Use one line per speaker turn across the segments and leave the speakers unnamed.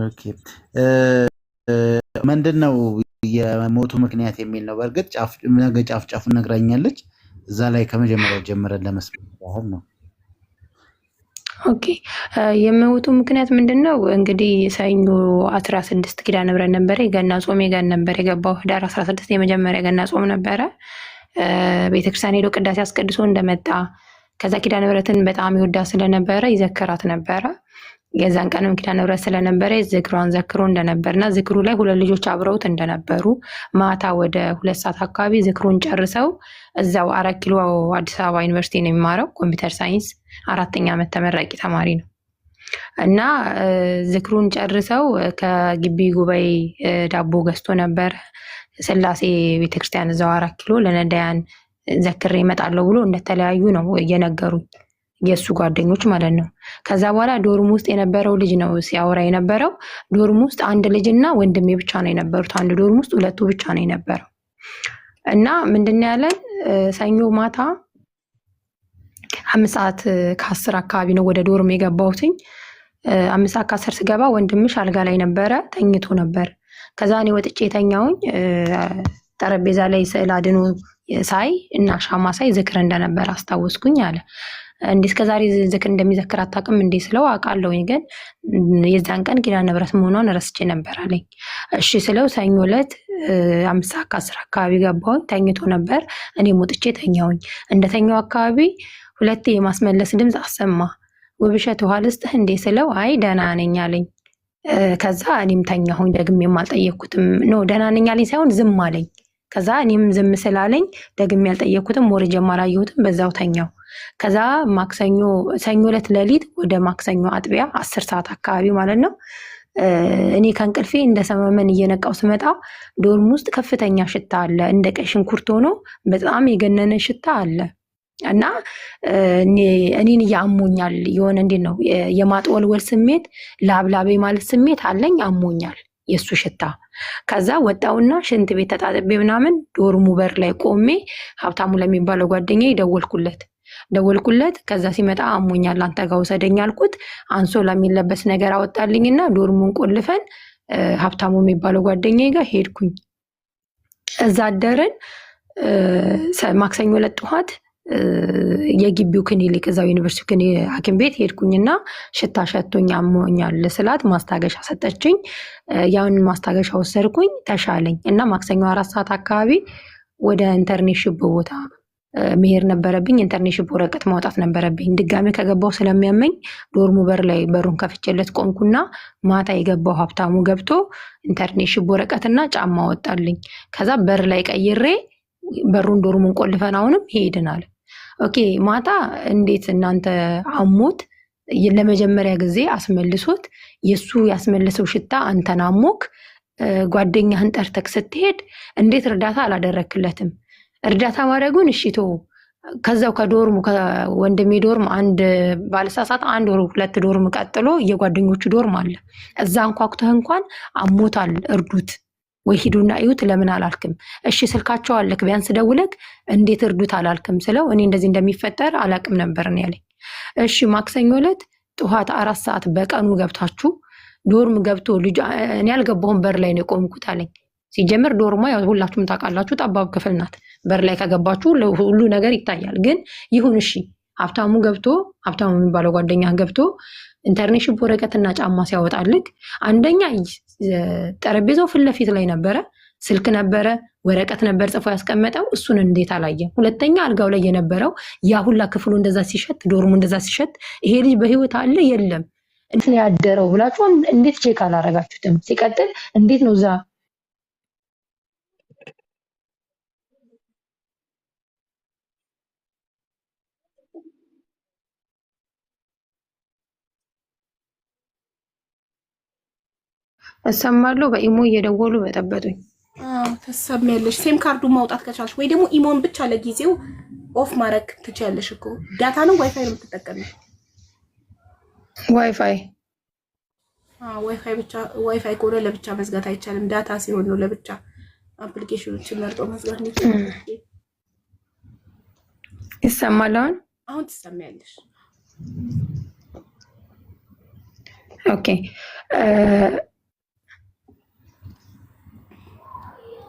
ኦኬ ምንድነው የሞቱ ምክንያት የሚል ነው። በርግጥ ጫፍ ነግራኛለች። እዛ ላይ ከመጀመሪያው ጀምረን ለመስማት ያህል ነው።
ኦኬ የሞቱ ምክንያት ምንድነው? እንግዲህ ሰኞ 16 ኪዳነ ምህረት ነበር የገና ጾም ነበር የገባው ህዳር 16 የመጀመሪያ ገና ጾም ነበረ። ቤተክርስቲያን ሄዶ ቅዳሴ አስቀድሶ እንደመጣ ከዛ ኪዳነ ምህረትን በጣም ይወዳ ስለነበረ ይዘክራት ነበረ። የዛን ቀንም ኪዳነ ምህረት ስለነበረ ዝክሯን ዘክሮ እንደነበርና ዝክሩ ላይ ሁለት ልጆች አብረውት እንደነበሩ ማታ ወደ 2 ሰዓት አካባቢ ዝክሩን ጨርሰው እዛው 4 ኪሎ አዲስ አበባ ዩኒቨርሲቲ ነው የሚማረው ኮምፒውተር ሳይንስ 4ኛ ዓመት ተመራቂ ተማሪ ነው። እና ዝክሩን ጨርሰው ከግቢ ጉባኤ ዳቦ ገዝቶ ነበር ስላሴ ቤተክርስቲያን እዛው 4 ኪሎ ለነዳያን ዘክሬ እመጣለሁ ብሎ እንደተለያዩ ነው የነገሩኝ የሱ ጓደኞች ማለት ነው። ከዛ በኋላ ዶርም ውስጥ የነበረው ልጅ ነው ሲያወራ የነበረው። ዶርም ውስጥ አንድ ልጅና ወንድሜ ብቻ ነው የነበሩት። አንድ ዶርም ውስጥ ሁለቱ ብቻ ነው የነበረው። እና ምንድነው ያለን ሰኞ ማታ 5 ሰዓት ከ10 አካባቢ ነው ወደ ዶርም የገባሁትኝ። 5 ሰዓት ከ10 ስገባ ወንድምሽ አልጋ ላይ ነበረ ተኝቶ ነበር። ከዛ እኔ ወጥቼ የተኛውኝ ጠረጴዛ ላይ ስዕል አድኖ ሳይ እና ሻማ ሳይ ዝክር እንደነበር አስታወስኩኝ አለ። እንዴ እስከዛሬ ዝክር እንደሚዘክር አታውቅም እንዴ ስለው አውቃለሁኝ፣ ግን የዛን ቀን ኪዳነ ምህረት መሆኗን ረስቼ ነበር አለኝ። እሺ ስለው ሰኞ ዕለት 5 ሰዓት ከ10 አካባቢ ገባሁኝ። ተኝቶ ነበር። እኔም ወጥቼ ተኛውኝ። እንደተኛው አካባቢ ሁለቴ የማስመለስ ድምፅ አሰማ። ውብሸት ውሃ ልስጥህ እንዴ ስለው አይ ደህና ነኝ አለኝ። ከዛ እኔም ተኛሁኝ። ደግሜም አልጠየኩትም። ኖ ደህና ነኝ አለኝ ሳይሆን ዝም አለኝ። ከዛ እኔም ዝም ስላለኝ ደግሜ ያልጠየኩትም ወርጄም አላየሁትም፣ በዛው ተኛው። ከዛ ሰኞ ዕለት ሌሊት ወደ ማክሰኞ አጥቢያ 10 ሰዓት አካባቢ ማለት ነው እኔ ከእንቅልፌ እንደ ሰመመን እየነቃው ስመጣ ዶርም ውስጥ ከፍተኛ ሽታ አለ። እንደ ቀይ ሽንኩርት ሆኖ በጣም የገነነ ሽታ አለ እና እኔን ያሞኛል። የሆነ እንዴት ነው የማጥወልወል ስሜት፣ ላብላቤ ማለት ስሜት አለኝ። አሞኛል የሱ ሽታ። ከዛ ወጣውና ሽንት ቤት ተጣጥቤ ምናምን ዶርሙ በር ላይ ቆሜ ሀብታሙ ለሚባለው ጓደኛዬ ደወልኩለት። ከዛ ሲመጣ አሞኛል አንተ ጋር ውሰደኝ አልኩት። አንሶላ የሚለበስ ነገር አወጣልኝና ዶርሙን ቆልፈን ሀብታሙ የሚባለው ጓደኛዬ ጋር ሄድኩኝ። እዛ አደርን። ማክሰኞ ዕለት ጠዋት የግቢው ክሊኒክ እዛው ዩኒቨርሲቲ ሐኪም ቤት ሄድኩኝና ሽታ ሸቶኝ አሞኛል ስላት ማስታገሻ ሰጠችኝ። ያን ማስታገሻ ወሰድኩኝ፣ ተሻለኝ እና ማክሰኞ 4 ሰዓት አካባቢ ወደ ኢንተርኔሽፕ ቦታ መሄድ ነበረብኝ። ኢንተርኔሽፕ ወረቀት ማውጣት ነበረብኝ። ድጋሜ ከገባው ስለሚያመኝ ዶርሙ በር ላይ በሩን ከፍቼለት ቆምኩና ማታ የገባው ሀብታሙ ገብቶ ኢንተርኔሽፕ ወረቀትና ጫማ ወጣልኝ። ከዛ በር ላይ ቀይሬ በሩን ዶርሙን ቆልፈን አሁንም ሄድናል። ኦኬ ማታ እንዴት እናንተ አሞት ለመጀመሪያ ጊዜ አስመልሶት የሱ ያስመልሰው ሽታ አንተን አሞክ ጓደኛህን ጠርተክ ስትሄድ እንዴት እርዳታ አላደረክለትም? እርዳታ ማድረጉን እሺቶ ከዛው ከዶርሙ ከወንድሜ ዶርም አንድ ባለሳሳት 1 ወር 2 ዶርም ቀጥሎ የጓደኞቹ ዶርም አለ። እዛ አንኳኩተህ እንኳን አሞታል እርዱት ወይ ሂዱና እዩት ለምን አላልክም? እሺ ስልካቸው አለክ ቢያንስ ደውለክ እንዴት እርዱት አላልክም ስለው እኔ እንደዚህ እንደሚፈጠር አላቅም ነበር ነው ያለኝ። እሺ ማክሰኞ ዕለት ጠዋት 4 ሰዓት በቀኑ ገብታችሁ ዶርም ገብቶ ልጅ እኔ አልገባሁም በር ላይ ነው የቆምኩት አለኝ። ሲጀምር ዶርማ ያው ሁላችሁም ታውቃላችሁ ጠባብ ክፍል ናት። በር ላይ ከገባችሁ ሁሉ ነገር ይታያል። ግን ይሁን እሺ ሀብታሙ የሚባለው ጓደኛ ገብቶ ኢንተርኔሽፕ ወረቀትና ጫማ ሲያወጣልክ አንደኛ ጠረጴዛው ፊት ለፊት ላይ ነበረ፣ ስልክ ነበረ፣ ወረቀት ነበር ጽፎ ያስቀመጠው። እሱን እንዴት አላየም? ሁለተኛ አልጋው ላይ የነበረው ያ ሁላ ክፍሉ እንደዛ ሲሸት ዶርሙ እንደዛ ሲሸት ይሄ ልጅ በህይወት አለ የለም እንዴት ያደረው ብላችሁ እንዴት ቼክ አላረጋችሁትም? ሲቀጥል እንዴት ነው እዛ እሰማለሁ። በኢሞ እየደወሉ በጠበጡኝ።
ተሰሚያለሽ። ሴም ካርዱ ማውጣት ከቻልሽ ወይ ደግሞ ኢሞን ብቻ ለጊዜው ኦፍ ማድረግ ትችያለሽ እኮ። ዳታ ነው ዋይፋይ ነው የምትጠቀሚው?
ዋይፋይ
ዋይፋይ ብቻ። ዋይፋይ ከሆነ ለብቻ መዝጋት አይቻልም። ዳታ ሲሆን ነው ለብቻ አፕሊኬሽኖችን መርጦ መዝጋት ነው።
ይሰማል።
አሁን ትሰሚያለሽ።
ኦኬ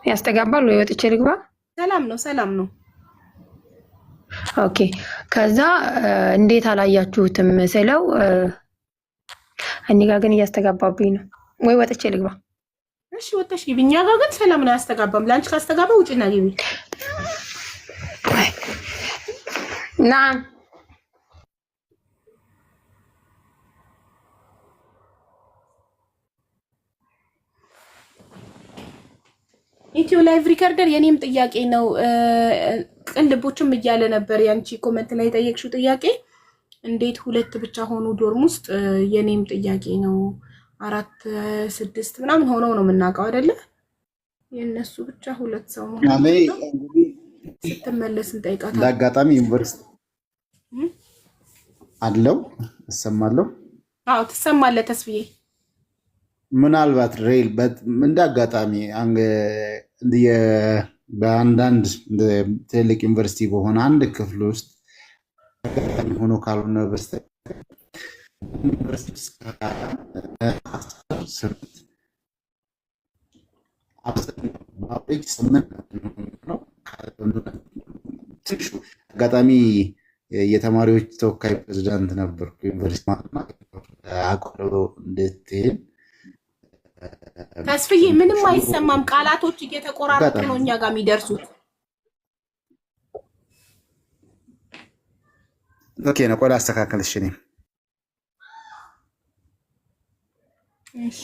ያስተጋባል ወይ ወጥቼ ልግባ?
ሰላም ነው።
ኦኬ ከዛ እንዴት አላያችሁትም ስለው እኔ ጋር ግን እያስተጋባብኝ ነው። ወይ ወጥቼ ልግባ?
እሺ ወጥተሽ ግቢ። እኛ ጋር ግን ሰላም ነው፣ አያስተጋባም። ላንቺ ካስተጋባ ውጪና ግቢ።
ናም
ኢትዮ ላይቭ ሪከርደር የኔም ጥያቄ ነው። ቅልቦችም እያለ ነበር ያንቺ ኮሜንት ላይ የጠየቅሽው ጥያቄ እንዴት ሁለት ብቻ ሆኑ ዶርም ውስጥ? የኔም ጥያቄ ነው። 4 6 ምናምን ሆነው ነው የምናውቀው አይደለ? የነሱ ብቻ ሁለት ሰው ነው። ስትመለስ እንጠይቃታለን።
እንዳጋጣሚ ዩኒቨርሲቲ አለው እሰማለሁ።
አዎ ትሰማለህ ተስፍዬ?
ምናልባት ሬል እንዳጋጣሚ በአንዳንድ ትልቅ ዩኒቨርሲቲ በሆነ አንድ ክፍል ውስጥ ሆኖ ካልሆነ በስተቀር ዩኒቨርሲቲ ትንሹ አጋጣሚ የተማሪዎች ተወካይ ፕሬዚዳንት ነበርኩ ዩኒቨርሲቲ አቆሎ እንድትሄድ።
ተስፍዬ ምንም አይሰማም፣ ቃላቶች እየተቆራረጡ ነው እኛ ጋር የሚደርሱት።
ኦኬ ነው። ቆይ አስተካክል። እሺ እኔም
እሺ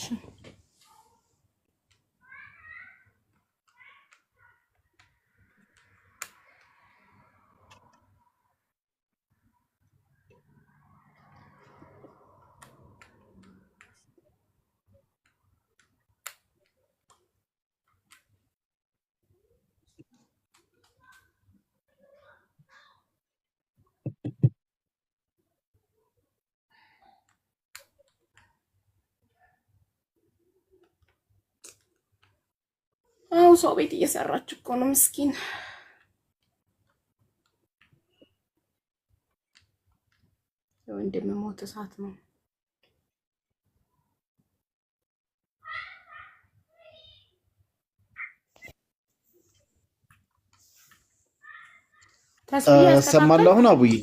አው ሰው ቤት እየሰራች እኮ ነው ምስኪን። የወንድም ሞት እሳት ነው።
ሰማለሁ። አሁን አቡዬ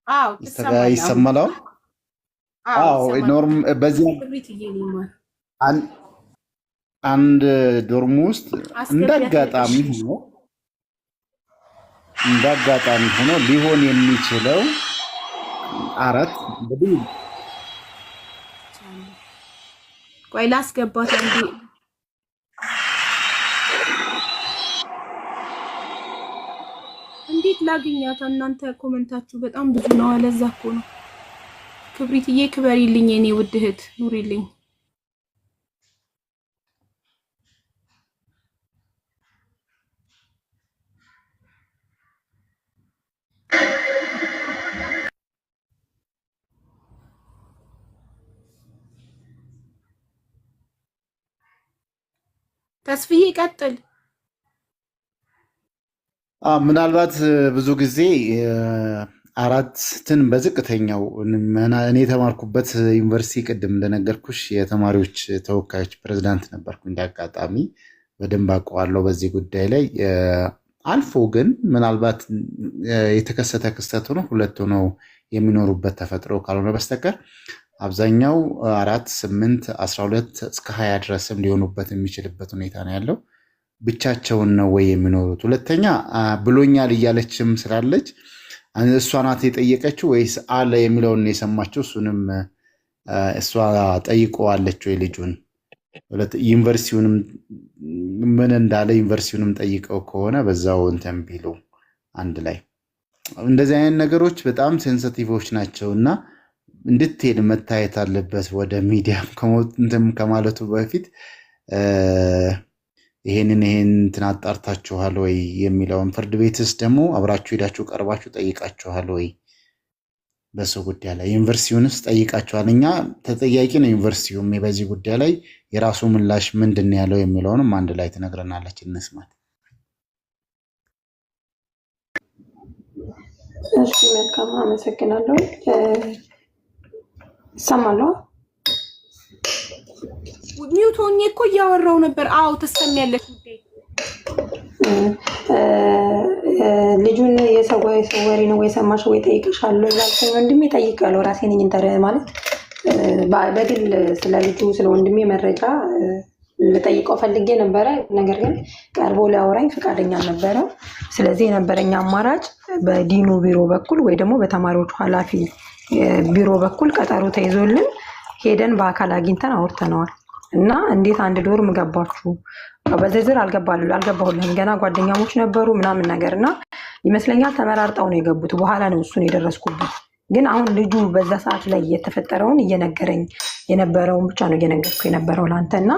አው
ይሰማል። አው ኖርም በዚህ አንድ ዶርም ውስጥ እንዳጋጣሚ ሆኖ ሊሆን የሚችለው 4 እንግዲህ
ቆይ ላስገባት እንዴ። እንዴት ላግኛት? እናንተ ኮሜንታችሁ በጣም ብዙ ነው። አለዛ እኮ ነው። ክብሪትዬ ክበሪልኝ የኔ ውድ እህት ኑሪልኝ። ተስፍዬ ቀጥል።
ምናልባት ብዙ ጊዜ 4ን በዝቅተኛው እኔ የተማርኩበት ዩኒቨርሲቲ ቅድም እንደነገርኩሽ የተማሪዎች ተወካዮች ፕሬዚዳንት ነበርኩ። እንዳጋጣሚ በደንብ አውቀዋለሁ በዚህ ጉዳይ ላይ። አልፎ ግን ምናልባት የተከሰተ ክስተት ሆኖ 2 ሆነው የሚኖሩበት ተፈጥሮ ካልሆነ በስተቀር አብዛኛው 4 8 12 እስከ 20 ድረስም ሊሆኑበት የሚችልበት ሁኔታ ነው ያለው። ብቻቸውን ነው ወይ የሚኖሩት? ሁለተኛ ብሎኛል እያለችም ስላለች እሷ ናት የጠየቀችው ወይስ አለ የሚለውን የሰማችው? እሱንም እሷ ጠይቀዋለች ወይ ልጁን? ዩኒቨርሲቲውንም ምን እንዳለ ዩኒቨርሲቲውንም ጠይቀው ከሆነ በዛው እንትን ቢሉ አንድ ላይ። እንደዚህ አይነት ነገሮች በጣም ሴንሲቲቮች ናቸው እና እንድትሄድ መታየት አለበት ወደ ሚዲያ ከማለቱ በፊት ይሄንን እንትን አጣርታችኋል ወይ የሚለውን፣ ፍርድ ቤትስ ደግሞ አብራችሁ ሄዳችሁ ቀርባችሁ ጠይቃችኋል ወይ? በሱ ጉዳይ ላይ ዩኒቨርሲቲውንስ ጠይቃችኋል? እኛ ተጠያቂ ነው ዩኒቨርሲቲውም በዚህ ጉዳይ ላይ የራሱ ምላሽ ምንድን ነው ያለው የሚለውንም አንድ ላይ ትነግረናለች። እንስማት።
እሺ መልካም አመሰግናለሁ። ይሰማለሁ?
ሚውት ሆኜ እኮ እያወራው ነበር። አዎ ትሰሚያለሽ ውዴ።
ልጁን የሰው ወሬ ነው ወይ ሰማሽ ወይ ጠይቀሻለሁ ላልከኝ ወንድሜ ጠይቃለሁ። ራሴ ነኝ እንተረ ማለት በግል ስለ ልጁ ስለ ወንድሜ መረጃ ልጠይቀው ፈልጌ ነበረ። ነገር ግን ቀርቦ ሊያወራኝ ፈቃደኛ ነበረ። ስለዚህ የነበረኝ አማራጭ በዲኑ ቢሮ በኩል ወይ ደግሞ በተማሪዎቹ ኃላፊ ቢሮ በኩል ቀጠሮ ተይዞልን ሄደን በአካል አግኝተን አውርተነዋል። እና እንዴት አንድ ዶርም ገባችሁ? በዝርዝር አልገባሁልህም። ገና ጓደኛሞች ነበሩ ምናምን ነገር እና ይመስለኛል ተመራርጠው ነው የገቡት። በኋላ ነው እሱን የደረስኩበት። ግን አሁን ልጁ በዛ ሰዓት ላይ የተፈጠረውን እየነገረኝ የነበረውን ብቻ ነው እየነገርኩ የነበረው ለአንተ እና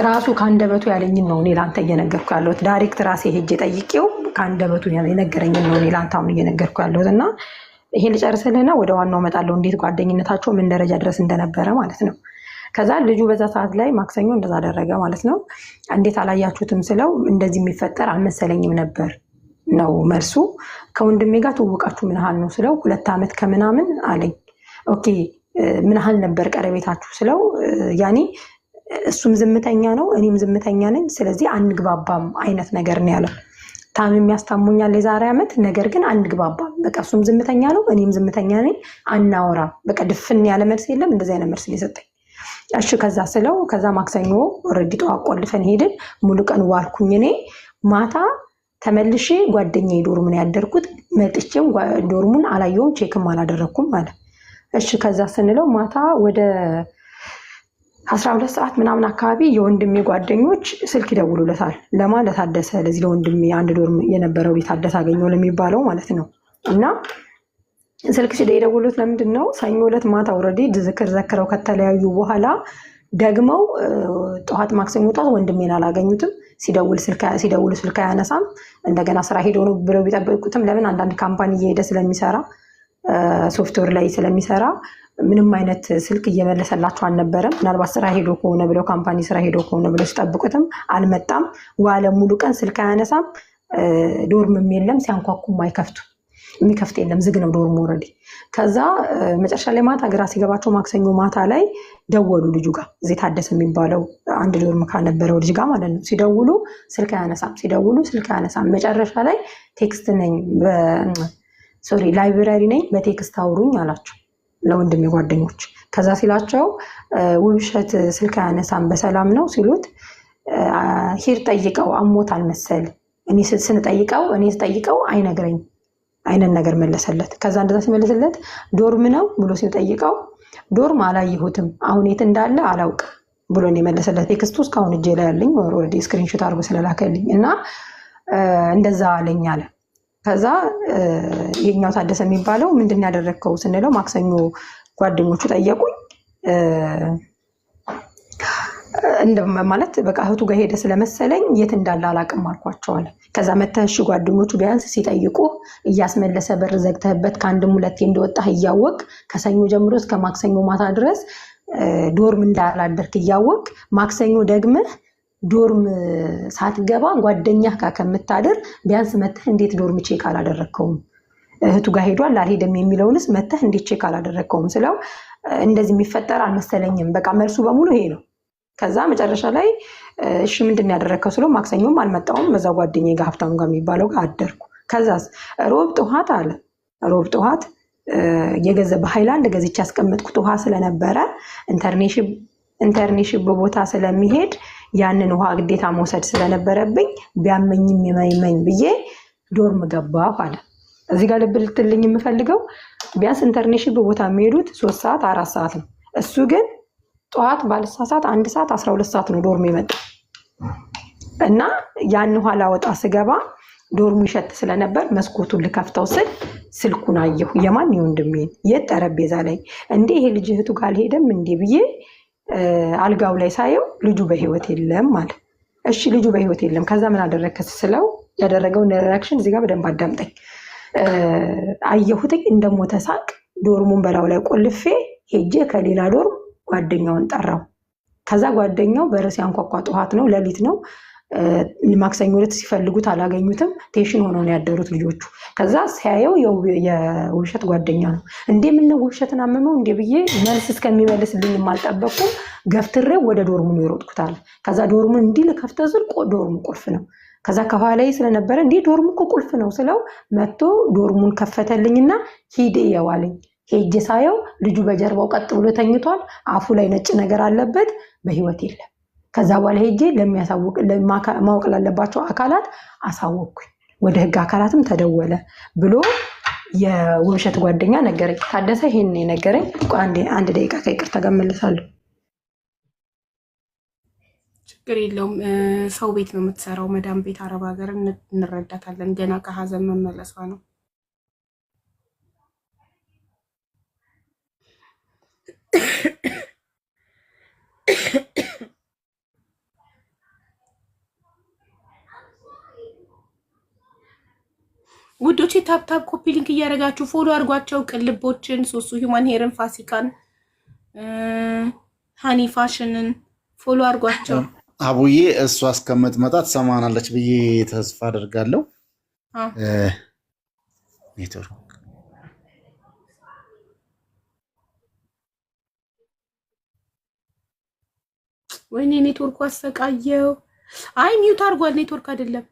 ራሱ ከአንደበቱ ያለኝን ነው እኔ ለአንተ እየነገርኩ ያለሁት። ዳይሬክት ራሴ ሄጄ ጠይቄው ከአንደበቱ የነገረኝን ነው እኔ ለአንተ አሁን እየነገርኩ ያለሁት። እና ይሄ ልጨርስልህና ወደ ዋናው እመጣለሁ፣ እንዴት ጓደኝነታቸው ምን ደረጃ ድረስ እንደነበረ ማለት ነው። ከዛ ልጁ በዛ ሰዓት ላይ ማክሰኞ እንደዛ አደረገ ማለት ነው። እንዴት አላያችሁትም ስለው እንደዚህ የሚፈጠር አልመሰለኝም ነበር ነው መልሱ። ከወንድሜ ጋር ትውውቃችሁ ምን ያህል ነው ስለው 2 ዓመት ከምናምን አለኝ። ኦኬ ምን ያህል ነበር ቀረቤታችሁ ስለው ያኔ እሱም ዝምተኛ ነው እኔም ዝምተኛ ነኝ፣ ስለዚህ አንግባባም አይነት ነገር ነው ያለው። ታምም ያስታሙኛል የዛሬ ዓመት፣ ነገር ግን አንግባባም፣ በቃ እሱም ዝምተኛ ነው እኔም ዝምተኛ ነኝ፣ አናወራም፣ በቃ ድፍን ያለ መልስ የለም። እንደዚህ አይነት መልስ የሰጠኝ። እሺ ከዛ ስለው ከዛ ማክሰኞ ኦልሬዲ ጠዋት ቆልፈን ሄድን። ሙሉ ቀን ዋልኩኝ እኔ። ማታ ተመልሼ ጓደኛዬ ዶርሙን ያደርኩት መጥቼም ዶርሙን አላየውም ቼክም አላደረኩም ማለት። እሺ ከዛ ስንለው ማታ ወደ 12 ሰዓት ምናምን አካባቢ የወንድሜ ጓደኞች ስልክ ይደውሉለታል። ለማለት ታደሰ ለዚህ ለወንድሜ አንድ ዶርም የነበረው ታደሰ አገኘው ለሚባለው ማለት ነው። እና ስልክ ሲደውሉት ለምንድን ነው ሰኞ ዕለት ማታ ኦልሬዲ ዝክር ዘክረው ከተለያዩ በኋላ ደግመው ጠዋት ማክሰኞ ጠዋት ወንድሜን አላገኙትም። ሲደውሉ ስልክ አያነሳም። እንደገና ስራ ሄዶ ነው ብለው ቢጠብቁትም ለምን አንዳንድ ካምፓኒ እየሄደ ስለሚሰራ ሶፍትዌር ላይ ስለሚሰራ ምንም አይነት ስልክ እየመለሰላቸው አልነበረም። ምናልባት ስራ ሄዶ ከሆነ ብለው ካምፓኒ ስራ ሄዶ ከሆነ ብለው ሲጠብቁትም አልመጣም። ዋለ ሙሉ ቀን ስልክ አያነሳም። ዶርምም የለም፣ ሲያንኳኩም አይከፍቱ፣ የሚከፍት የለም፣ ዝግ ነው ዶርም ኦልሬዲ። ከዛ መጨረሻ ላይ ማታ ግራ ሲገባቸው ማክሰኞ ማታ ላይ ደወሉ ልጁ ጋር፣ እዚህ ታደሰ የሚባለው አንድ ዶርም ካነበረው ልጅ ጋር ማለት ነው። ሲደውሉ ስልክ አያነሳም፣ ሲደውሉ ስልክ አያነሳም። መጨረሻ ላይ ቴክስት ነኝ ላይብራሪ ነኝ በቴክስት አውሩኝ አላቸው ለወንድሜ ጓደኞች። ከዛ ሲላቸው ውብሸት ስልክ አያነሳም በሰላም ነው ሲሉት ሂድ ጠይቀው አሞታል መሰል፣ እኔ ስጠይቀው አይነግረኝ አይነት ነገር መለሰለት። ከዛ እንደዛ ሲመለስለት ዶርም ነው ብሎ ሲጠይቀው ዶርም አላየሁትም አሁን የት እንዳለ አላውቅ ብሎ ነው የመለሰለት። ቴክስቱ እስካሁን እጄ ላይ ያለኝ ኦልሬዲ ስክሪንሾት አድርጎ ስለላከልኝ እና እንደዛ አለኝ አለ። ከዛ የኛው ታደሰ የሚባለው ምንድን ያደረግከው ስንለው ማክሰኞ ጓደኞቹ ጠየቁኝ። ማለት በቃ እህቱ ጋር ሄደ ስለመሰለኝ የት እንዳለ አላውቅም አልኳቸዋል። ከዛ መተሽ ጓደኞቹ ቢያንስ ሲጠይቁ እያስመለሰ በር ዘግተህበት ከአንድም ሁለቴ እንደወጣህ እያወቅ ከሰኞ ጀምሮ እስከ ማክሰኞ ማታ ድረስ ዶርም እንዳላደርክ እያወቅ ማክሰኞ ደግመህ ዶርም ሳትገባ ጓደኛህ ጋር ከምታደር ቢያንስ መተህ እንዴት ዶርም ቼክ አላደረግከውም? እህቱ ጋር ሄዷል አልሄደም የሚለውንስ መተህ እንዴት ቼክ አላደረግከውም ስለው እንደዚህ የሚፈጠር አልመሰለኝም። በቃ መልሱ በሙሉ ይሄ ነው። ከዛ መጨረሻ ላይ እሺ ምንድን ያደረግከው ስለው ማክሰኞም አልመጣውም በዛ ጓደኛዬ ጋር ሀብታሙ ጋር የሚባለው ጋር አደርኩ። ከዛስ ሮብ ጠዋት አለ ሮብ ጠዋት የገዛ በሃይላንድ ገዝቼ ያስቀመጥኩት ውሃ ስለነበረ ኢንተርኔሽፕ ቦታ ስለሚሄድ ያንን ውሃ ግዴታ መውሰድ ስለነበረብኝ ቢያመኝም የማይመኝ ብዬ ዶርም ገባሁ አለ። እዚህ ጋር ልብ ልትልኝ የምፈልገው ቢያንስ ኢንተርኔሽፕ ቦታ የሚሄዱት 3 ሰዓት 4 ሰዓት ነው። እሱ ግን ጠዋት ባልሳሳት 1 ሰዓት 12 ሰዓት ነው ዶርም የመጣ እና ያን ውሃ ላወጣ ስገባ ዶርሙ ይሸት ስለነበር መስኮቱን ልከፍተው ስል ስልኩን አየሁ። የማን የወንድሜን የት ጠረጴዛ ላይ እንዴ ይሄ ልጅ እህቱ ጋር አልሄደም እንዴ ብዬ አልጋው ላይ ሳየው ልጁ በህይወት የለም ማለት። እሺ ልጁ በህይወት የለም ከዛ ምን አደረከስ ስለው ያደረገውን ሪአክሽን እዚህ ጋር በደንብ አዳምጠኝ። አየሁትኝ እንደሞተ ሳቅ። ዶርሙን በላው ላይ ቆልፌ ሄጄ ከሌላ ዶርም ጓደኛውን ጠራው። ከዛ ጓደኛው በርስ ያንኳኳ ጠዋት ነው ሌሊት ነው ማክሰኞ ዕለት ሲፈልጉት አላገኙትም። ቴንሽን ሆነው ነው ያደሩት ልጆቹ። ከዛ ሲያየው የውብሸት ጓደኛ ነው። እንዴ ምን ነው ውብሸትን አመመው እንዴ ብዬ መልስ እስከሚመልስልኝም አልጠበቅኩም። ገፍትሬው ወደ ዶርሙ ነው የሮጥኩታል። ከዛ ዶርሙን እንዲህ ልከፍተው ስል ዶርሙ ቁልፍ ነው። ከዛ ከኋላዬ ስለነበረ እንዴ ዶርሙ እኮ ቁልፍ ነው ስለው መጥቶ ዶርሙን ከፈተልኝና ሂድ እየዋለኝ ሄጄ ሳየው ልጁ በጀርባው ቀጥ ብሎ ተኝቷል። አፉ ላይ ነጭ ነገር አለበት፣ በህይወት የለም። ከዛ በኋላ ሄጄ ማወቅ ላለባቸው አካላት አሳወቅኩኝ። ወደ ህግ አካላትም ተደወለ ብሎ የውብሸት ጓደኛ ነገረኝ። ታደሰ ይሄን የነገረኝ። አንድ ደቂቃ ከይቅርታ ጋር እመለሳለሁ።
ችግር የለውም። ሰው ቤት ነው የምትሰራው፣ መዳም ቤት አረብ ሀገር እንረዳታለን። ገና ከሀዘን መመለሷ ነው። ውዶቼ ታፕታፕ ኮፒ ሊንክ እያደረጋችሁ ፎሎ አድርጓቸው። ቅልቦችን፣ ሶሱ ሂውማን ሄርን፣ ፋሲካን፣ ሃኒ ፋሽንን ፎሎ አድርጓቸው።
አቡዬ እሷ እስከምትመጣ ትሰማናለች ብዬ ተስፋ አደርጋለሁ። ኔትወርክ
ወይኔ ኔትወርኩ አሰቃየው። አይ ሚውት አድርጓል። ኔትወርክ አይደለም።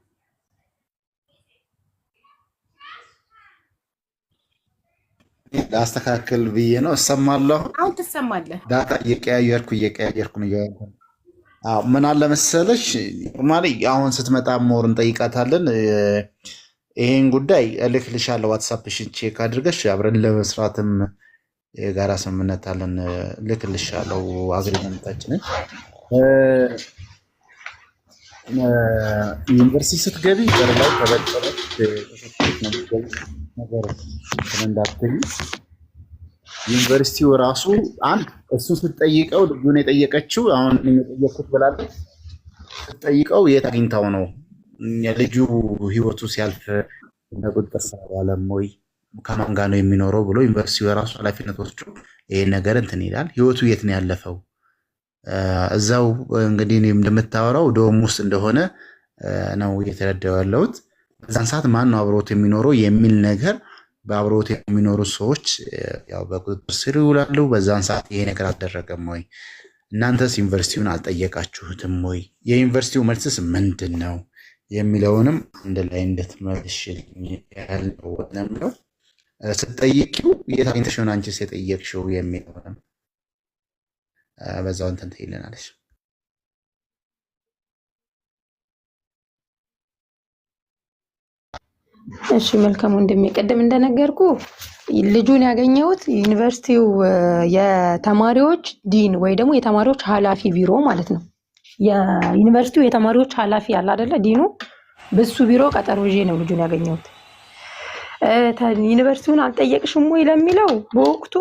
ላስተካክል ብዬ ነው። እሰማለሁ።
አሁን ትሰማለህ።
ዳታ እየቀያየርኩ ነው። ምን አለ መሰለሽ ኖርማሊ አሁን ስትመጣ ሞር እንጠይቃታለን። ይሄን ጉዳይ እልክልሻለሁ። ዋትሳፕሽን ቼክ አድርገሽ አብረን ለመስራትም የጋራ ስምምነት አለን። እልክልሻለሁ አግሪመንታችንን። ዩኒቨርሲቲ ስትገቢ በር ላይ ተበጠረች ነገር እንዳትል። ዩኒቨርሲቲው ራሱ አንድ እሱን ስትጠይቀው ልጁን የጠየቀችው አሁን የጠየኩት ብላለች። ስትጠይቀው የት አግኝታው ነው ልጁ ህይወቱ ሲያልፍ በቁጥጥር ስር ዋለም ወይ ከማን ጋር ነው የሚኖረው ብሎ ዩኒቨርሲቲው የራሱ ኃላፊነት ወስዶ ይሄን ነገር እንትን ይላል። ህይወቱ የት ነው ያለፈው? እዛው እንግዲህ እንደምታወራው ዶም ውስጥ እንደሆነ ነው እየተረዳው ያለሁት። በዛን ሰዓት ማን ነው አብሮት የሚኖረው የሚል ነገር በአብሮት የሚኖሩ ሰዎች ያው በቁጥጥር ስር ይውላሉ። በዛን ሰዓት ይሄ ነገር አልተደረገም ወይ? እናንተስ ዩኒቨርሲቲውን አልጠየቃችሁትም ወይ? የዩኒቨርሲቲው መልስስ ምንድን ነው የሚለውንም አንድ ላይ እንድትመልሽልኝ ያለው ነው። ስትጠይቂው የት አግኝተሽ ነው አንቺስ የጠየቅሽው የሚለውንም በዛው እንትን ትይልናለሽ።
እሺ መልካም ወንድሜ፣ ቅድም እንደነገርኩ ልጁን ያገኘሁት ዩኒቨርሲቲው የተማሪዎች ዲን ወይ ደግሞ የተማሪዎች ኃላፊ ቢሮ ማለት ነው። የዩኒቨርሲቲው የተማሪዎች ኃላፊ አለ አይደለ? ዲኑ በሱ ቢሮ ቀጠሮ ይዤ ነው ልጁን ያገኘሁት። ዩኒቨርሲቲውን አልጠየቅሽም ወይ ለሚለው በወቅቱ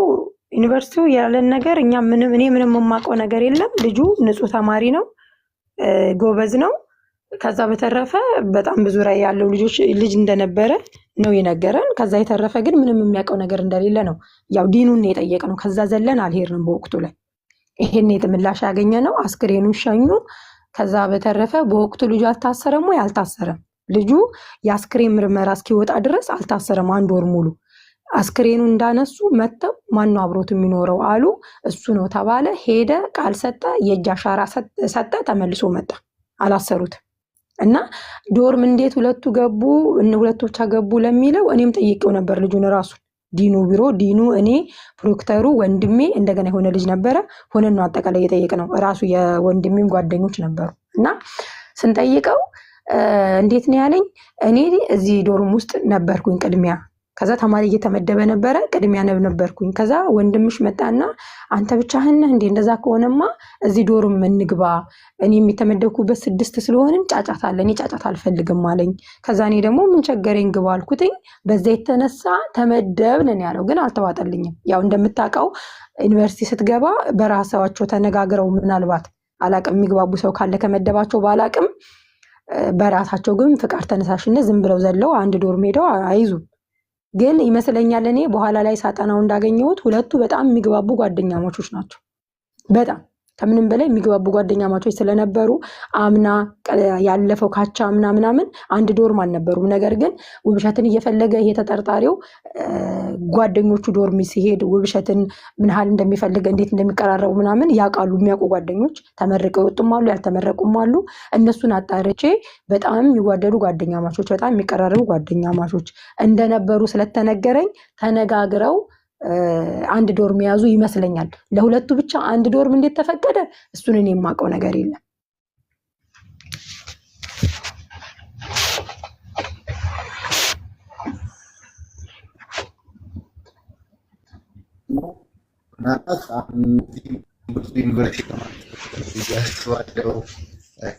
ዩኒቨርሲቲው ያለን ነገር እኔ ምንም የማውቀው ነገር የለም። ልጁ ንጹህ ተማሪ ነው፣ ጎበዝ ነው። ከዛ በተረፈ በጣም ብዙ ራዕይ ያለው ልጅ እንደነበረ ነው የነገረን። ከዛ የተረፈ ግን ምንም የሚያውቀው ነገር እንደሌለ ነው ያው ዲኑን የጠየቅነው። ከዛ ዘለን አልሄድንም በወቅቱ ላይ። ይሄን ምላሽ ያገኘ ነው። አስክሬኑን ሸኙ። ከዛ በተረፈ በወቅቱ ልጁ አልታሰረም ወይ? አልታሰረም። ልጁ የአስክሬን ምርመራ እስኪወጣ ድረስ አልታሰረም። 1 ወር ሙሉ አስክሬኑ እንዳነሱ መጥተው ማነው አብሮት የሚኖረው አሉ። እሱ ነው ተባለ። ሄደ፣ ቃል ሰጠ፣ የእጅ አሻራ ሰጠ፣ ተመልሶ መጣ። አላሰሩትም። እና ዶርም እንዴት ሁለቱ ብቻ ገቡ ለሚለው እኔም ጠይቄው ነበር ልጁን ራሱ ዲኑ ቢሮ። ዲኑ፣ እኔ፣ ፕሮክተሩ፣ ወንድሜ እንደገና የሆነ ልጅ ነበረ ሆነን ነው አጠቃላይ የጠየቅነው። ራሱ የወንድሜም ጓደኞች ነበሩ። እና ስንጠይቀው እንዴት ነው ያለኝ፣ እኔ እዚህ ዶርም ውስጥ ነበርኩኝ ቅድሚያ። ከዛ ተማሪ እየተመደበ ነበረ፣ ቅድሚያ ነበርኩኝ። ከዛ ወንድምሽ መጣና አንተ ብቻህን ነህ እንዴ? እንደዛ ከሆነማ እዚህ ዶርም እንግባ፣ እኔ የተመደብኩበት 6 ስለሆንን ጫጫታ አለ፣ እኔ ጫጫታ አልፈልግም አለኝ። ከዛ እኔ ደግሞ ምን ቸገረኝ ግባ አልኩትኝ። በዛ የተነሳ ተመደብን ያለው ግን አልተዋጠልኝም። ያው እንደምታውቀው ዩኒቨርሲቲ ስትገባ በራሳቸው ተነጋግረው ምናልባት አላቅም የሚግባቡ ሰው ካለ ከመደባቸው ባላቅም በራሳቸው ግን ፍቃድ ተነሳሽነት ዝም ብለው ዘለው አንድ ዶርም ሄደው አይዙም። ግን ይመስለኛል እኔ በኋላ ላይ ሳጠናው እንዳገኘሁት ሁለቱ በጣም የሚግባቡ ጓደኛሞቾች ናቸው። በጣም ከምንም በላይ የሚግባቡ ጓደኛ ማቾች ስለነበሩ አምና ያለፈው ካቻ አምና ምናምን አንድ ዶርም አልነበሩም። ነገር ግን ውብሸትን እየፈለገ ይሄ ተጠርጣሪው ጓደኞቹ ዶርም ሲሄድ ውብሸትን ምን ያህል እንደሚፈልግ እንዴት እንደሚቀራረቡ ምናምን ያውቃሉ። የሚያውቁ ጓደኞች ተመርቀው ይወጡም አሉ፣ ያልተመረቁም አሉ። እነሱን አጣርቼ በጣም የሚዋደዱ ጓደኛ ማቾች፣ በጣም የሚቀራረቡ ጓደኛ ማቾች እንደነበሩ ስለተነገረኝ ተነጋግረው አንድ ዶርም ያዙ ይመስለኛል። ለሁለቱ ብቻ አንድ ዶርም እንዴት ተፈቀደ? እሱን እኔ የማውቀው ነገር የለም።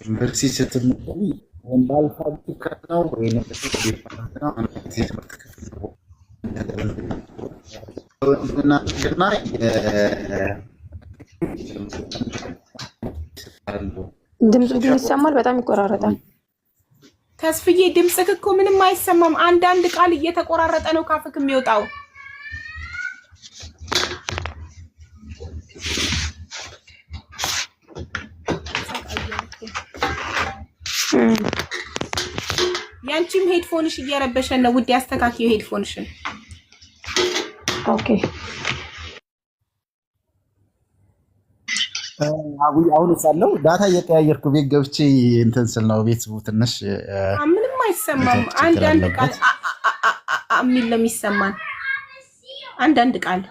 ዩኒቨርሲቲ ስትመጣ ባልፋብሪካ ነው ወይ
ድምፁ ግን ይሰማል፣ በጣም ይቆራረጣል።
ተስፍዬ ድምፅህ እኮ ምንም አይሰማም። አንዳንድ ቃል እየተቆራረጠ ነው ካፍክ የሚወጣው። ያንቺም ሄድፎንሽ እየረበሸን ነው ውዴ፣ አስተካክዪው ሄድፎንሽን።
ኦኬ
አሁን ሳለው ዳታ እየቀያየርኩ ቤት ገብቼ እንትን ስል ነው ቤት ትንሽ
ምንም አይሰማም። አንዳንድ ቃል የሚል ነው የሚሰማን፣ አንዳንድ ቃል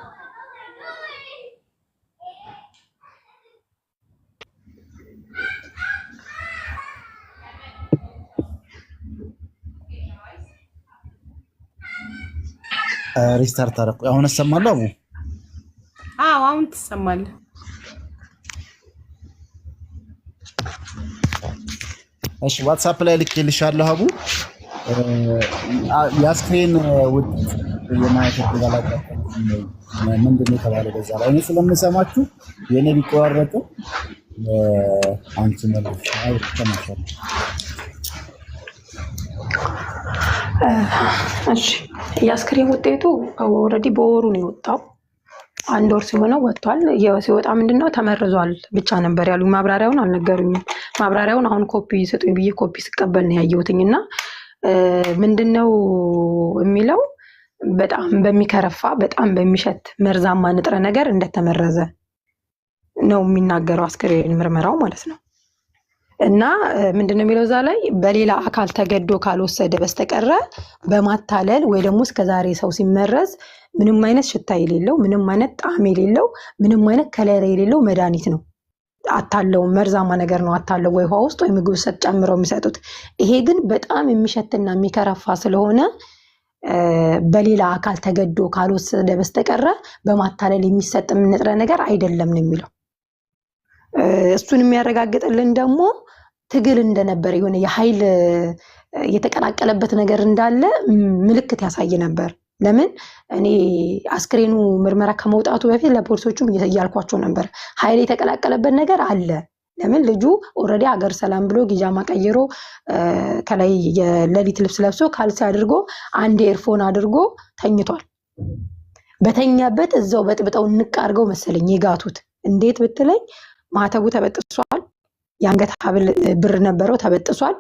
ሪስታርት አደረኩ። አሁን እሰማለሁ አቡ?
አዎ አሁን ትሰማለህ።
እሺ ዋትስአፕ ላይ ልኬልሻለሁ አቡ። የአስክሬን ውጤት የማየት ተጋላጭ ምንድን ነው የተባለው? በዛ ላይ እኔ ስለምሰማችሁ የኔ ቢቆራረጥ አንቺ መልስ ተመሰለ።
እሺ የአስክሬን ውጤቱ ኦልሬዲ በወሩ ነው የወጣው። አንድ ወር ሲሆነው ወጥቷል። ሲወጣ ምንድነው ተመርዟል ብቻ ነበር ያሉ። ማብራሪያውን አልነገሩኝም። ማብራሪያውን አሁን ኮፒ ስጡኝ ብዬ ኮፒ ስቀበል ነው ያየሁትኝና ምንድነው የሚለው በጣም በሚከረፋ በጣም በሚሸት መርዛማ ንጥረ ነገር እንደተመረዘ ነው የሚናገረው አስክሬን ምርመራው ማለት ነው። እና ምንድነው የሚለው እዛ ላይ በሌላ አካል ተገዶ ካልወሰደ በስተቀረ በማታለል ወይ ደግሞ እስከዛሬ ሰው ሲመረዝ ምንም አይነት ሽታ የሌለው ምንም አይነት ጣዕም የሌለው ምንም አይነት ከለር የሌለው መድኃኒት ነው። አታለው መርዛማ ነገር ነው። አታለው ወይ ውሃ ውስጥ ወይ ምግብ ውስጥ ጨምረው የሚሰጡት። ይሄ ግን በጣም የሚሸትና የሚከረፋ ስለሆነ በሌላ አካል ተገዶ ካልወሰደ በስተቀረ በማታለል የሚሰጥ ንጥረ ነገር አይደለም ነው የሚለው። እሱን የሚያረጋግጥልን ደግሞ ትግል እንደነበር የሆነ የኃይል የተቀላቀለበት ነገር እንዳለ ምልክት ያሳይ ነበር። ለምን እኔ አስክሬኑ ምርመራ ከመውጣቱ በፊት ለፖሊሶቹም እያልኳቸው ነበር፣ ኃይል የተቀላቀለበት ነገር አለ። ለምን ልጁ ኦልሬዲ ሀገር ሰላም ብሎ ጊጃማ ቀይሮ ከላይ የሌሊት ልብስ ለብሶ ካልሲ አድርጎ አንድ ኤርፎን አድርጎ ተኝቷል። በተኛበት እዛው በጥብጠው ንቅ አድርገው መሰለኝ የጋቱት። እንዴት ብትለኝ ማተቡ ተበጥሷል። የአንገት ሀብል ብር ነበረው ተበጥሷል።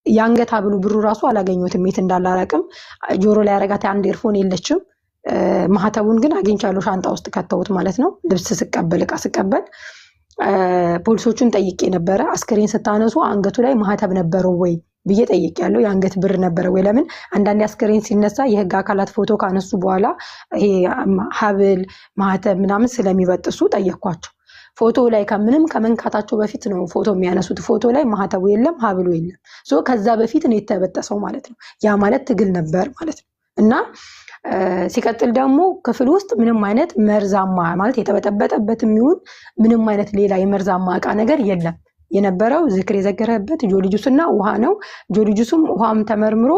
የአንገት ሀብሉ ብሩ ራሱ አላገኘሁትም፣ የት እንዳለ አላውቅም። ጆሮ ላይ ያረጋት አንድ ኤርፎን የለችም። ማህተቡን ግን አግኝቻለሁ፣ ሻንጣ ውስጥ ከተውት ማለት ነው። ልብስ ስቀበል እቃ ስቀበል ፖሊሶቹን ጠይቄ ነበረ። አስክሬን ስታነሱ አንገቱ ላይ ማህተብ ነበረው ወይ ብዬ ጠይቄያለሁ። የአንገት ብር ነበረ ወይ? ለምን አንዳንድ አስክሬን ሲነሳ የህግ አካላት ፎቶ ካነሱ በኋላ ይሄ ሀብል ማህተብ ምናምን ስለሚበጥሱ ጠየኳቸው። ፎቶ ላይ ከምንም ከመንካታቸው በፊት ነው ፎቶ የሚያነሱት። ፎቶ ላይ ማህተቡ የለም፣ ሀብሉ የለም። ከዛ በፊት ነው የተበጠሰው ማለት ነው። ያ ማለት ትግል ነበር ማለት ነው። እና ሲቀጥል ደግሞ ክፍል ውስጥ ምንም አይነት መርዛማ ማለት የተበጠበጠበት የሚሆን ምንም አይነት ሌላ የመርዛማ እቃ ነገር የለም። የነበረው ዝክር የዘገረበት ጆሊጁስና ውሃ ነው። ጆሊጁስም ውሃም ተመርምሮ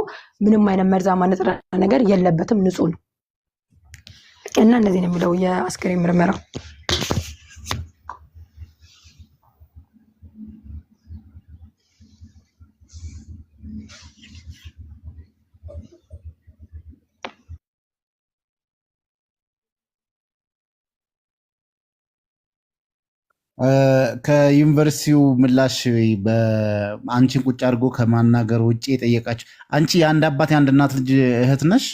ምንም አይነት መርዛማ ንጥረ ነገር የለበትም፣ ንጹህ ነው። እና እነዚህ ነው የሚለው የአስክሬን ምርመራው።
ከዩኒቨርሲቲው ምላሽ በአንቺን ቁጭ አድርጎ ከማናገር ውጭ የጠየቃችሁ አንቺ የአንድ አባት የአንድ እናት ልጅ እህት ነሽ።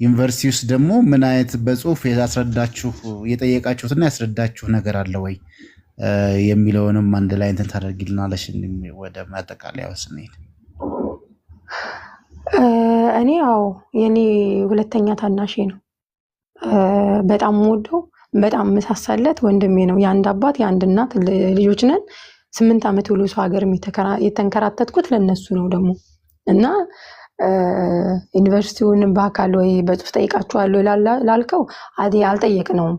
ዩኒቨርሲቲ ውስጥ ደግሞ ምን አይነት በጽሁፍ ያስረዳችሁ የጠየቃችሁትና ያስረዳችሁ ነገር አለ ወይ የሚለውንም አንድ ላይ እንትን ታደርጊልናለሽ ወደ ማጠቃለያው ስንሄድ።
እኔ ያው የኔ ሁለተኛ ታናሼ ነው። በጣም የምወደው በጣም መሳሳለት ወንድሜ ነው። የአንድ አባት የአንድ እናት ልጆች ነን። 8 ዓመት ብሎ ሰው ሀገር የተንከራተትኩት ለነሱ ነው ደግሞ እና ዩኒቨርሲቲውን በአካል ወይ በጽሁፍ ጠይቃችኋለሁ ላልከው አልጠየቅነውም።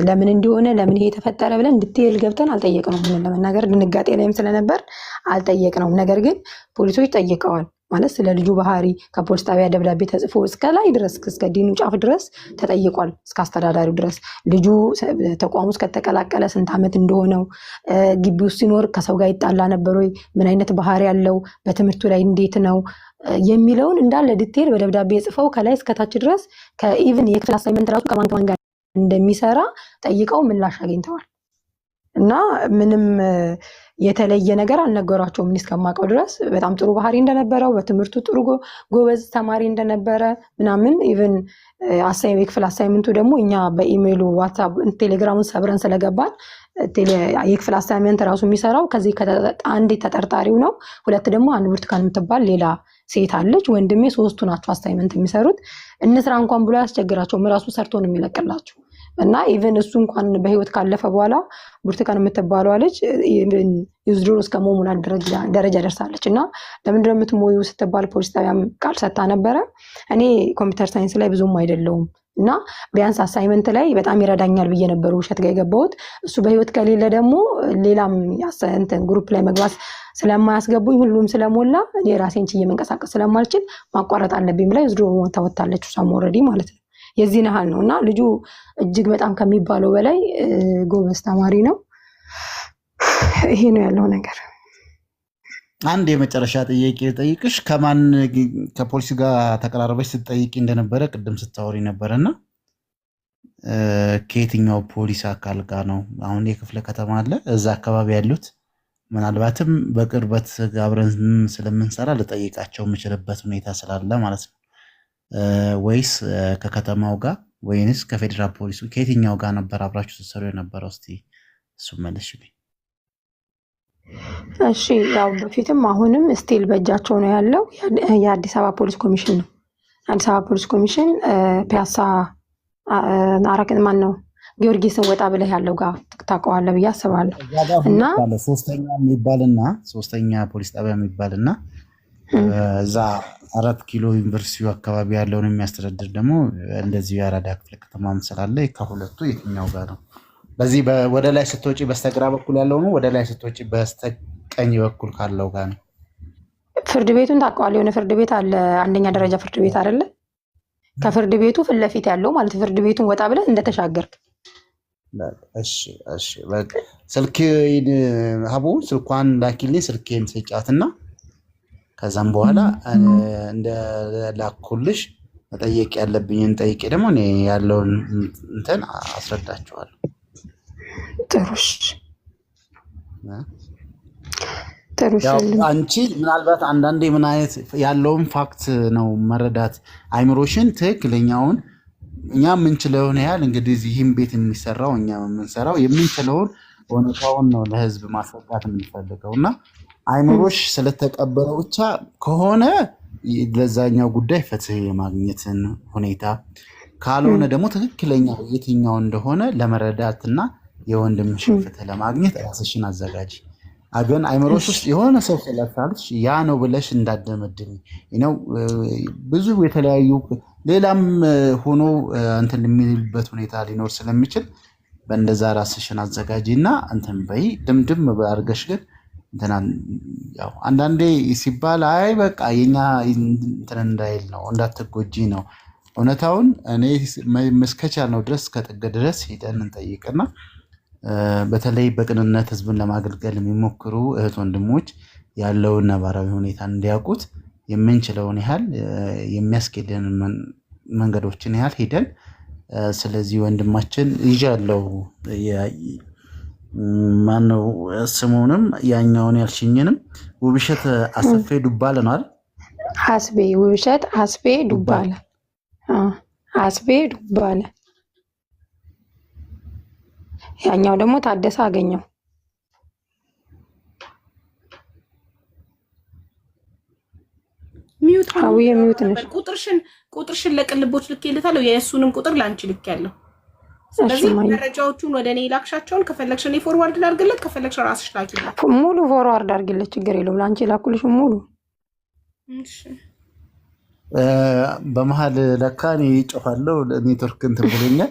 ለምን እንደሆነ ለምን ይሄ ተፈጠረ ብለን እንድትሄል ገብተን አልጠየቅነውም። ለመናገር ድንጋጤ ላይም ስለነበር አልጠየቅነውም። ነገር ግን ፖሊሶች ጠይቀዋል። ማለት ስለ ልጁ ባህሪ ከፖሊስ ጣቢያ ደብዳቤ ተጽፎ እስከ ላይ ድረስ እስከ ዲኑ ጫፍ ድረስ ተጠይቋል። እስከ አስተዳዳሪው ድረስ ልጁ ተቋሙ ውስጥ ከተቀላቀለ ስንት ዓመት እንደሆነው፣ ግቢ ውስጥ ሲኖር ከሰው ጋር ይጣላ ነበር ወይ፣ ምን አይነት ባህሪ ያለው፣ በትምህርቱ ላይ እንዴት ነው የሚለውን እንዳለ ዲቴል በደብዳቤ ጽፈው ከላይ እስከታች ድረስ ከኢቭን የክፍል አሳይመንት ራሱ ከማን ጋር እንደሚሰራ ጠይቀው ምላሽ አግኝተዋል። እና ምንም የተለየ ነገር አልነገሯቸውም። ምን እስከማውቀው ድረስ በጣም ጥሩ ባህሪ እንደነበረው፣ በትምህርቱ ጥሩ ጎበዝ ተማሪ እንደነበረ ምናምን ኢቭን የክፍል አሳይመንቱ ደግሞ እኛ በኢሜይሉ ዋትሳፕ ቴሌግራሙን ሰብረን ስለገባን የክፍል አሳይመንት ራሱ የሚሰራው ከዚህ አንድ ተጠርጣሪው ነው። ሁለት ደግሞ አንድ ብርቱካን የምትባል ሌላ ሴት አለች። ወንድሜ 3ቱ ናቸው አሳይመንት የሚሰሩት። እንስራ እንኳን ብሎ ያስቸግራቸውም ራሱ ሰርቶ ነው የሚለቅላቸው። እና ኢቭን እሱ እንኳን በህይወት ካለፈ በኋላ ብርቱካን የምትባለው ልጅ ዩዝድሮ እስከ መሙላት ደረጃ ደርሳለች። እና ለምንድነው የምትሞዩ ስትባል ፖሊስ ጣቢያም ቃል ሰጥታ ነበረ። እኔ ኮምፒውተር ሳይንስ ላይ ብዙም አይደለውም እና ቢያንስ አሳይመንት ላይ በጣም ይረዳኛል ብዬ ነበር ውሸት ጋር የገባሁት። እሱ በህይወት ከሌለ ደግሞ ሌላም እንትን ግሩፕ ላይ መግባት ስለማያስገቡኝ ሁሉም ስለሞላ እኔ ራሴን ችዬ መንቀሳቀስ ስለማልችል ማቋረጥ አለብኝ ብላ ዩዝድሮ ተወታለች። እሷም ኦልሬዲ ማለት ነው። የዚህ ነሃል ነው። እና ልጁ እጅግ በጣም ከሚባለው በላይ ጎበዝ ተማሪ ነው። ይሄ ነው ያለው ነገር።
አንድ የመጨረሻ ጥያቄ ልጠይቅሽ። ከፖሊስ ጋር ተቀራርበሽ ስትጠይቂ እንደነበረ ቅድም ስታወሪ ነበረና ከየትኛው ፖሊስ አካል ጋር ነው? አሁን የክፍለ ከተማ አለ እዛ አካባቢ ያሉት ምናልባትም በቅርበት አብረን ስለምንሰራ ልጠይቃቸው የምችልበት ሁኔታ ስላለ ማለት ነው። ወይስ ከከተማው ጋር ወይንስ ከፌዴራል ፖሊሱ ከየትኛው ጋር ነበር አብራችሁ ስትሰሩ የነበረው? እስቲ እሱ መልሽልኝ።
እሺ፣ ያው በፊትም አሁንም ስቲል በእጃቸው ነው ያለው የአዲስ አበባ ፖሊስ ኮሚሽን ነው። አዲስ አበባ ፖሊስ ኮሚሽን ፒያሳ ማን ነው ጊዮርጊስን ወጣ ብለህ ያለው ጋር ታውቀዋለህ ብዬ አስባለሁ። እና
ሶስተኛ ፖሊስ ጣቢያ የሚባልና እዛ 4 ኪሎ ዩኒቨርሲቲው አካባቢ ያለውን የሚያስተዳድር ደግሞ እንደዚሁ የአራዳ ክፍለ ከተማ ስላለ ከሁለቱ የትኛው ጋር ነው? በዚህ ወደ ላይ ስትወጪ በስተግራ በኩል ያለው ነው፣ ወደ ላይ ስትወጪ በስተቀኝ በኩል ካለው ጋር ነው?
ፍርድ ቤቱን ታውቀዋለህ? የሆነ ፍርድ ቤት አለ፣ አንደኛ ደረጃ ፍርድ ቤት አይደለ? ከፍርድ ቤቱ ፊት ለፊት ያለው ማለት ፍርድ ቤቱን ወጣ ብለህ እንደተሻገርክ።
እሺ በቃ ስልክ ሀቡ ስልኳን ላኪልኝ፣ ስልኬን ስጫትና ከዛም በኋላ እንደ ላኩልሽ መጠየቅ ያለብኝን ጠይቄ ደግሞ እኔ ያለውን እንትን አስረዳቸዋለሁ።
ጥሩሽ
አንቺ ምናልባት አንዳንዴ ምን አይነት ያለውን ፋክት ነው መረዳት አይምሮሽን ትክክለኛውን እኛ የምንችለውን ያህል እንግዲህ ይህም ቤት የሚሰራው እኛ የምንሰራው የምንችለውን እውነታውን ነው ለህዝብ ማስረዳት የምንፈልገው እና አይምሮሽ ስለተቀበለው ብቻ ከሆነ ለዛኛው ጉዳይ ፍትህ የማግኘትን ሁኔታ ካልሆነ ደግሞ ትክክለኛ የትኛው እንደሆነ ለመረዳትና የወንድምሽን ፍትህ ለማግኘት ራስሽን አዘጋጅ። ግን አይምሮሽ ውስጥ የሆነ ሰው ስለሳልሽ ያ ነው ብለሽ እንዳደመድሚ ነው። ብዙ የተለያዩ ሌላም ሆኖ እንትን የሚልበት ሁኔታ ሊኖር ስለሚችል በእንደዛ ራስሽን አዘጋጂ እና እንትን በይ ድምድም አድርገሽ ግን ያው አንዳንዴ ሲባል አይ በቃ የኛ እንትን እንዳይል ነው እንዳትጎጂ ነው። እውነታውን እኔ መስከቻል ነው ድረስ ከጥግ ድረስ ሄደን እንጠይቅና በተለይ በቅንነት ህዝብን ለማገልገል የሚሞክሩ እህት ወንድሞች ያለውን ነባራዊ ሁኔታ እንዲያውቁት የምንችለውን ያህል የሚያስኬደን መንገዶችን ያህል ሄደን ስለዚህ ወንድማችን ይዣለው ማነው ስሙንም ያኛውን ያልሽኝንም ውብሸት አሰፌ ዱባለ ነው አይደል?
አስቤ ውብሸት አስቤ ዱባለ። አስቤ ዱባለ። ያኛው ደግሞ ታደሰ አገኘው።
ሚዩት
አው የሚዩት ነሽ።
ቁጥርሽን ለቅልቦች ልኬልታለሁ። የእሱንም ቁጥር ላንቺ ልኬያለሁ። ስለዚህ መረጃዎቹን ወደ እኔ ላክሻቸውን ከፈለግሽ እኔ ፎርዋርድ ላድርግለት፣ ከፈለግሽ ራስሽ ላኪለት።
ሙሉ ፎርዋርድ አድርግለት፣ ችግር የለውም። ላንቺ ላኩልሽ ሙሉ።
እሺ
በመሀል ለካ እኔ ጮኻለሁ፣ ኔትወርክ እንትን ብሎኛል።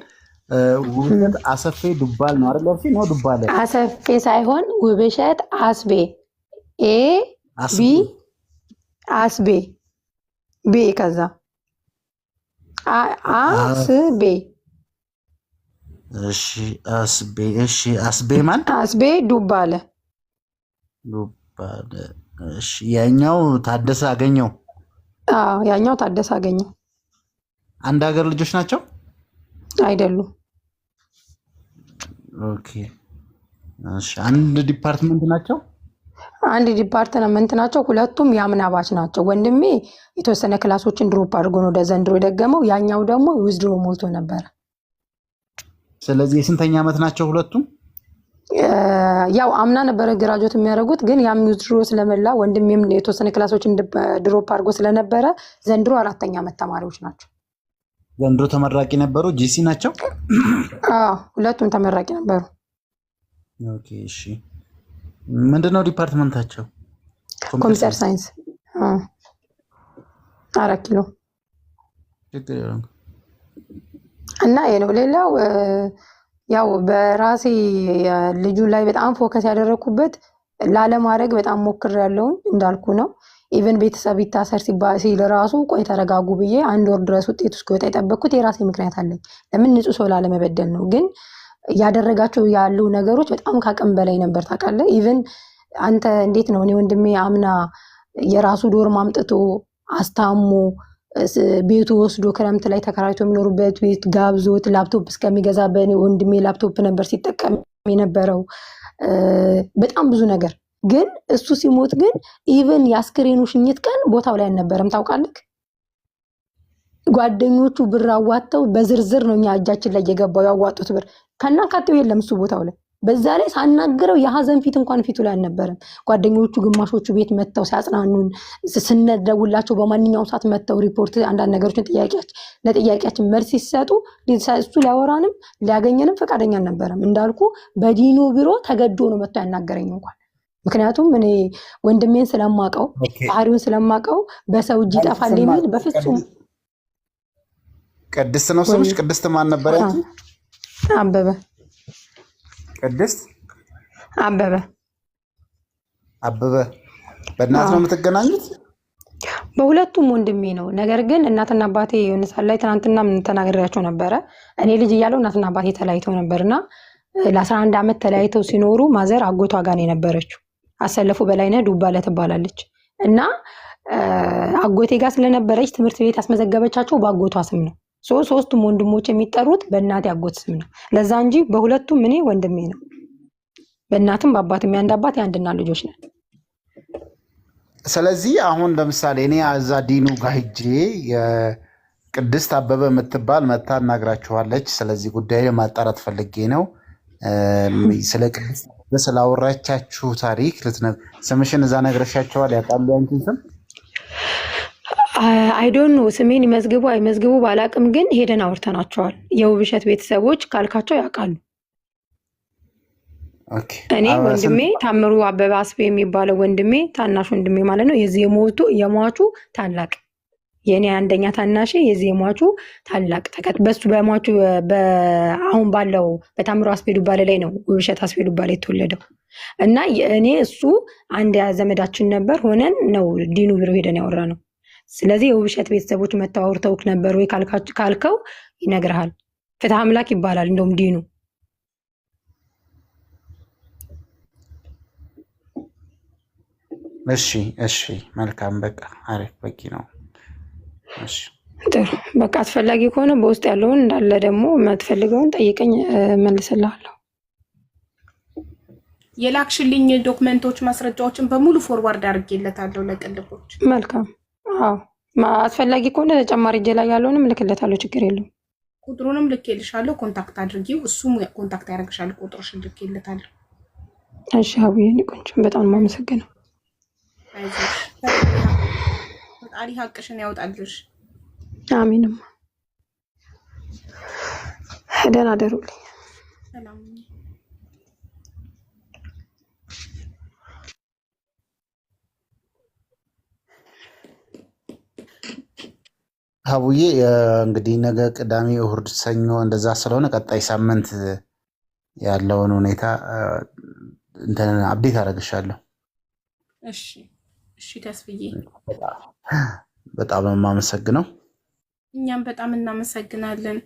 ውብሸት አሰፌ ዱባል ነው አይደል? ያልሽኝ ነው ዱባለ።
አሰፌ ሳይሆን ውብሸት አስቤ ኤ ቢ አስቤ ቤ ከዛ አስቤ።
እሺ አስቤ። እሺ አስቤ ማን?
አስቤ ዱባለ።
ዱባለ። እሺ ያኛው ታደሰ አገኘው።
አዎ ያኛው ታደሰ አገኘው።
አንድ ሀገር ልጆች ናቸው
አይደሉም?
ኦኬ። እሺ አንድ ዲፓርትመንት ናቸው?
አንድ ዲፓርትመንት ናቸው። ሁለቱም የአምናባች ናቸው። ወንድሜ የተወሰነ ክላሶችን ድሮፕ አድርጎ ነው ወደ ዘንድሮ የደገመው። ያኛው ደግሞ ዊዝድሮ ሞልቶ ነበረ። ስለዚህ
የስንተኛ ዓመት ናቸው ሁለቱም?
ያው አምና ነበረ ግራጆት የሚያደርጉት፣ ግን ያም ዊዝድሮ ስለመላ ወንድሜም የተወሰነ ክላሶችን ድሮፕ አድርጎ ስለነበረ ዘንድሮ 4ኛ ዓመት ተማሪዎች ናቸው።
ዘንድሮ ተመራቂ ነበሩ። ጂሲ ናቸው?
ሁለቱም ተመራቂ ነበሩ።
ኦኬ እሺ። ምንድነው ዲፓርትመንታቸው?
ኮምፒውተር ሳይንስ 4 ኪሎ እና ይሄ ነው። ሌላው ያው በራሴ ልጁ ላይ በጣም ፎከስ ያደረኩበት ላለማድረግ በጣም ሞክሬያለሁ። እንዳልኩ ነው። ኢቨን ቤተሰብ ይታሰር ሲል ራሱ ቆይ ተረጋጉ ብዬ 1 ወር ድረስ ውጤቱ እስኪወጣ የጠበቅኩት የራሴ ምክንያት አለኝ። ለምን ንጹህ ሰው ላለመበደል ነው። ግን ያደረጋቸው ያሉ ነገሮች በጣም ካቅም በላይ ነበር። ታውቃለህ። ኢቨን አንተ እንዴት ነው እኔ ወንድሜ አምና የራሱ ዶርም አምጥቶ አስታሞ ቤቱ ወስዶ ክረምት ላይ ተከራይቶ የሚኖሩበት ቤት ጋብዞት ላፕቶፕ እስከሚገዛ በእኔ ወንድሜ ላፕቶፕ ነበር ሲጠቀም የነበረው። በጣም ብዙ ነገር። ግን እሱ ሲሞት ግን ኢቨን የአስክሬኑ ሽኝት ቀን ቦታው ላይ አልነበረም። ታውቃለህ። ጓደኞቹ ብር አዋጥተው በዝርዝር ነው እኛ እጃችን ላይ የገባው ያዋጡት ብር ከናካቴው የለም እሱ ቦታው ላይ። በዛ ላይ ሳናገረው የሀዘን ፊት እንኳን ፊቱ ላይ አልነበረም። ጓደኞቹ ግማሾቹ ቤት መጥተው ሲያጽናኑን ስንደውላቸው በማንኛውም ሰዓት መጥተው ሪፖርት አንዳንድ ነገሮችን ለጥያቄያችን መልስ ሲሰጡ እሱ ሊያወራንም ሊያገኘንም ፈቃደኛ አልነበረም። እንዳልኩ በዲኖ ቢሮ ተገዶ ነው መጥቶ ያናገረኝ እንኳን። ምክንያቱም እኔ ወንድሜን ስለማቀው ባህሪውን ስለማቀው በሰው እጅ ይጠፋል የሚል በፍጹም።
ቅድስት ነው ስምሽ? ቅድስት ማን ነበር ያቺ?
አበበ።
ቅድስት
አበበ።
አበበ። በእናት ነው የምትገናኙት?
በሁለቱም ወንድሜ ነው። ነገር ግን እናትና አባቴ የሆነ ሰዓት ላይ ትናንትና ተናግሬያቸው ነበረ። እኔ ልጅ እያለሁ እናትና አባቴ ተለያይተው ነበርና ለ11 ዓመት ተለያይተው ሲኖሩ ማዘር አጎቷ ጋር ነው የነበረችው። አሰለፉ በላይነህ ዱባለ ትባላለች። እና አጎቴ ጋር ስለነበረች ትምህርት ቤት ያስመዘገበቻቸው በአጎቷ ስም ነው። ሶስቱም ወንድሞች የሚጠሩት በእናቴ አጎት ስም ነው። ለዛ እንጂ በሁለቱም እኔ ወንድሜ ነው። በእናትም በአባትም ያንድ አባት ያንድና ልጆች ነን።
ስለዚህ አሁን ለምሳሌ እኔ እዛ ዲኑ ጋር ሂጄ የቅድስት አበበ የምትባል መታ እናግራችኋለች። ስለዚህ ጉዳይ ማጣራት ፈልጌ ነው። ስለ ቅድስት ስላወራቻችሁ ታሪክ ስምሽን እዛ ነግረሻቸዋል? ያውቃሉ ያንቺን ስም?
አይዶን ነው ስሜን ይመዝግቡ አይመዝግቡ ባላቅም፣ ግን ሄደን አውርተናቸዋል። የውብሸት ቤተሰቦች ካልካቸው ያውቃሉ። እኔ ወንድሜ ታምሩ አበበ አስቤ የሚባለው ወንድሜ ታናሽ ወንድሜ ማለት ነው። የዚህ የሟቹ ታላቅ የኔ አንደኛ ታናሽ የዚህ የሟቹ ታላቅ በሱ በሟቹ አሁን ባለው በታምሩ አስቤ ዱባሌ ላይ ነው ውብሸት አስቤ ዱባሌ የተወለደው እና እኔ እሱ አንድ ዘመዳችን ነበር ሆነን ነው ዲኑ ቢሮ ሄደን ያወራ ነው። ስለዚህ የውብሸት ቤተሰቦች መተው አውርተውክ ነበር ወይ ካልከው ይነግርሃል። ፍትሐ አምላክ ይባላል እንደውም ዲኑ።
እሺ መልካም፣ በቃ አሪፍ፣ በቂ ነው። እሺ
ጥሩ፣ በቃ አስፈላጊ ከሆነ በውስጥ ያለውን እንዳለ ደግሞ የምትፈልገውን ጠይቀኝ መልስልሃለሁ።
የላክሽልኝ ዶክመንቶች ማስረጃዎችን በሙሉ ፎርዋርድ አድርጌለታለሁ ለቅልቦች።
መልካም። አዎ አስፈላጊ ከሆነ ተጨማሪ እጄ ላይ ያለውንም ልክለታለሁ፣ ችግር የለውም።
ቁጥሩንም ልኬልሻለሁ፣ ኮንታክት አድርጊው፣ እሱም ኮንታክት ያደርግሻል። ቁጥርሽን ልኬለታለሁ።
እሺ ሀቡዬ፣ እኔ ቆንጆ በጣም ነው የማመሰግነው።
አይዞሽ፣ ፈጣሪ ሀቅሽን ያውጣልሽ።
አሚንም። ደህና አደሩልኝ።
ሰላም።
ሀቡዬ እንግዲህ ነገ ቅዳሜ፣ እሁድ፣ ሰኞ እንደዛ ስለሆነ ቀጣይ ሳምንት ያለውን ሁኔታ እንትን አፕዴት አደርግሻለሁ።
እሺ እሺ ተስፍዬ፣
በጣም ነው የማመሰግነው።
እኛም በጣም እናመሰግናለን።